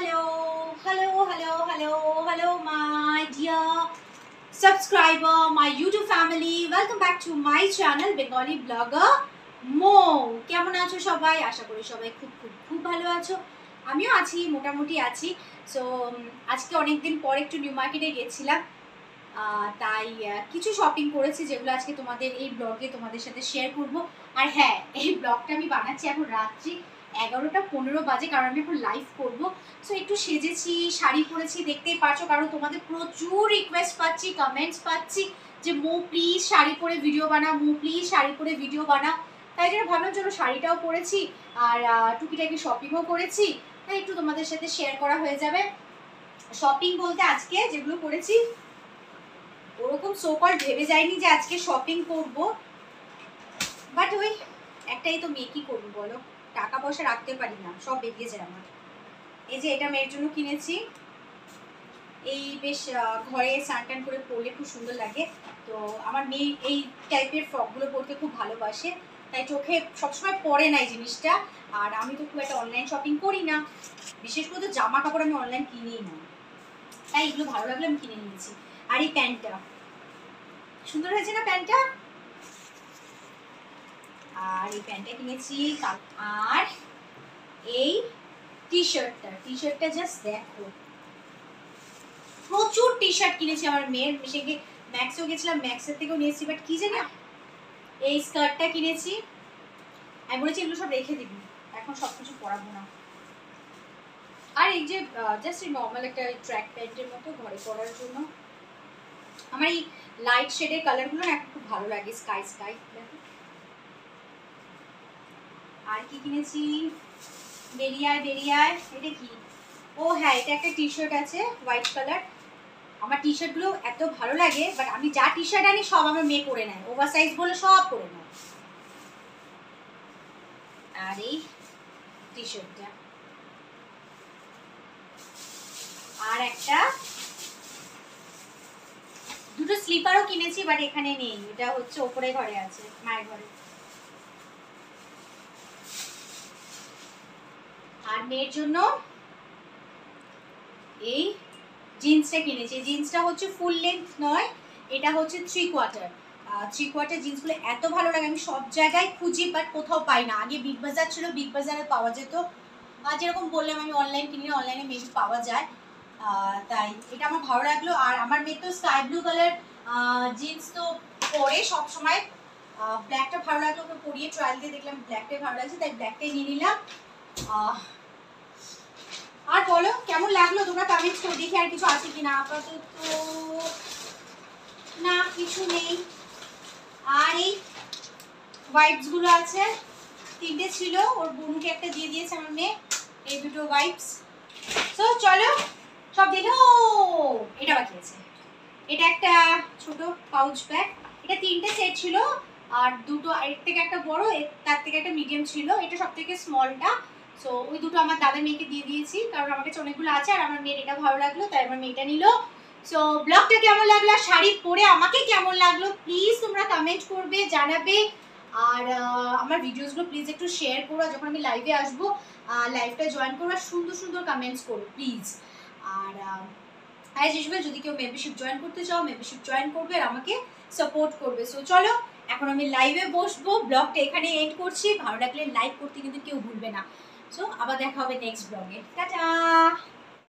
hello, my dear subscriber, my YouTube family. Welcome back to my channel, Bengali Blogger Mo. কেমন আছো সবাই? আশা করি সবাই খুব ভালো আছো। আমিও আছি, মোটামুটি আছি। সো আজকে অনেকদিন পর একটু নিউ মার্কেটে গেছিলাম, তাই কিছু শপিং করেছি যেগুলো আজকে তোমাদের এই ব্লগে তোমাদের সাথে শেয়ার করব। আর হ্যাঁ, এই ব্লগটা আমি বানাচ্ছি এখন রাত্রি 11:15 বাজে, কারণ আমি এখন লাইভ করব। সো একটু সেজেছি, শাড়ি পরেছি, দেখতেই পারছো, কারণ তোমাদের প্রচুর রিকোয়েস্ট পাচ্ছি, কমেন্টস পাচ্ছি যে মো প্লিজ শাড়ি পরে ভিডিও বানাও, মো প্লিজ শাড়ি পরে ভিডিও বানাও। তাই জন্য ভাবলাম চলো শাড়িটাও পরেছি আর টুকিটাকি শপিংও করেছি, তাই একটু তোমাদের সাথে শেয়ার করা হয়ে যাবে। শপিং বলতে আজকে যেগুলো করেছি ওরকম সোকল ভেবে যায়নি যে আজকে শপিং করব, বাট ওই একটাই তো মেয়ে, কি করবো বলো, টাকা পয়সা রাখতে পারি না, সব বেরিয়ে যায় আমার। এই যে এটা মেয়ের জন্য কিনেছি, এই বেশ ঘরে স্নান করে পরলে খুব সুন্দর লাগে। তো আমার মেয়ে এই টাইপের ফ্রকগুলো পরতে খুব ভালোবাসে, তাই চোখে সবসময় পরে না এই জিনিসটা। আর আমি তো খুব একটা অনলাইন শপিং করি না, বিশেষ করে জামা কাপড় আমি অনলাইন কিনিই না, তাই এগুলো ভালো লাগলে আমি কিনে নিয়েছি। আর এই প্যান্টটা সুন্দর হয়েছে না প্যান্টটা, আর এই প্যান্টটা কিনেছি। আর এই টি শার্টটা জাস্ট দেখো, প্রচুর টি শার্ট কিনেছি আমার মেয়ের, সেদিকে ম্যাক্সও গেছিলাম, ম্যাক্সের থেকেও নিয়েছি, বাট কি জানি এই স্কার্টটা কিনেছি। আমি বলেছি এগুলো সব রেখে দিবি, এখন সবকিছু পরাবো না। আর এই যে জাস্ট নর্মাল একটা ট্র্যাক প্যান্টের মতো ঘরে পরার জন্য। আমার এই লাইট শেডের কালারগুলো না এখন খুব ভালো লাগে, স্কাই দেখো। আর কি কিনেছি, বেরিয়ায় এটা কি, ও হ্যাঁ, এটা একটা টি শার্ট আছে হোয়াইট কালার। আমার টি শার্টগুলো এত ভালো লাগে, বাট আমি যা টি শার্ট আনি সব আমার মেয়ে পরে নেয়, ওভার সাইজ বলে সব পরে নেয়। আর এই টি শার্টটা, আর একটা দুটো স্লিপারও কিনেছি, বাট এখানে নেই, এটা হচ্ছে ওপরে ঘরে আছে, মায়ের ঘরে। আর মেয়ের জন্য এই জিন্সটা কিনেছি। জিন্সটা হচ্ছে ফুল লেন্থ নয়, এটা হচ্ছে 3/4 জিন্সগুলো এত ভালো লাগে, আমি সব জায়গায় খুঁজি বাট কোথাও পাই না। আগে বিগ বাজার ছিল, বিগ বাজারে পাওয়া যেত, আর যেরকম বললাম আমি অনলাইন কিনি, অনলাইনে মেবি পাওয়া যায়, তাই এটা আমার ভালো লাগলো। আর আমার মেয়ে তো স্কাই ব্লু কালার জিন্স তো পরে সব সময়, ব্ল্যাকটা ভালো লাগলো, ওকে পরিয়ে ট্রায়াল দিয়ে দেখলাম ব্ল্যাকটাই ভালো লাগছে, তাই ব্ল্যাকটাই নিয়ে নিলাম। আর বলো কেমন লাগলো তোমরা কমেন্টস করে, দেখি আর কিছু আছে কিনা। আপাতত না, কিছু নেই। আর এই ওয়াইপস গুলো আছে, 3টে ছিল, ওর বোনকে একটা দিয়ে দিয়েছে আমার মেয়ে, এই দুটো ওয়াইপস। সো চলো সব দেখো। এটা বাকি আছে, এটা একটা ছোট পাউচ ব্যাগ, এটা 3টে সেট ছিল, আর দুটো এর থেকে একটা বড়, তার থেকে একটা মিডিয়াম ছিল, এটা সব থেকে স্মলটা। সো ওই দুটো আমার দাদার মেয়েকে দিয়ে দিয়েছি, কারণ আমার কাছে অনেকগুলো আছে, আর আমার মেয়ের এটা ভালো লাগলো, তাই আমার মেয়েটা নিল। সো ব্লগটা কেমন লাগলো, শাড়ি পরে আমাকে কেমন লাগলো, প্লিজ তোমরা কমেন্ট করবে, জানাবে। আর আমার ভিডিওসগুলো প্লিজ একটু শেয়ার করো, যখন আমি লাইভে আসবো লাইভটা জয়েন করো, আর সুন্দর সুন্দর কমেন্টস করো প্লিজ। আর অ্যাজ ইউজুয়াল যদি কেউ মেম্বারশিপ জয়েন করতে চাও, মেম্বারশিপ জয়েন করবে আর আমাকে সাপোর্ট করবে। সো চলো এখন আমি লাইভে বসবো, ব্লগটা এখানে এন্ড করছি। ভালো লাগলে লাইক করতে কিন্তু কেউ ভুলবে না। সো আবার দেখা হবে নেক্সট ব্লগে, টাটা।